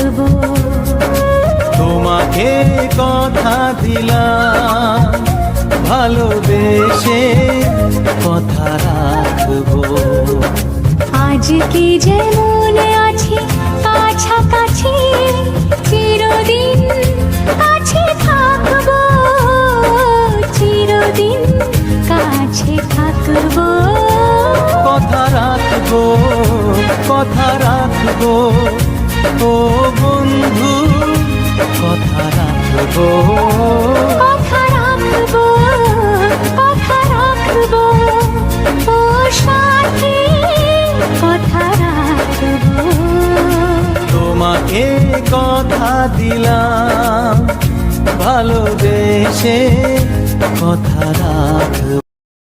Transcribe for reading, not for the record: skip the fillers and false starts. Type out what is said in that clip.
থাকবো। তোমাকে কথা দিলাম ভালোবেসে কথা রাখবো। আজকে যেমন আছি কাছাকাছি, চিরদিন কাছে থাকবো, চিরদিন কাছে থাকবো। কথা রাখবো, কথা রাখবো, ও বন্ধু কথা রাখবো। কথা রাখবো, কথা রাখবো, ও সাথী কথা রাখবো। তোমাকে কথা দিলাম ভালোবেসে কথা রাখবো।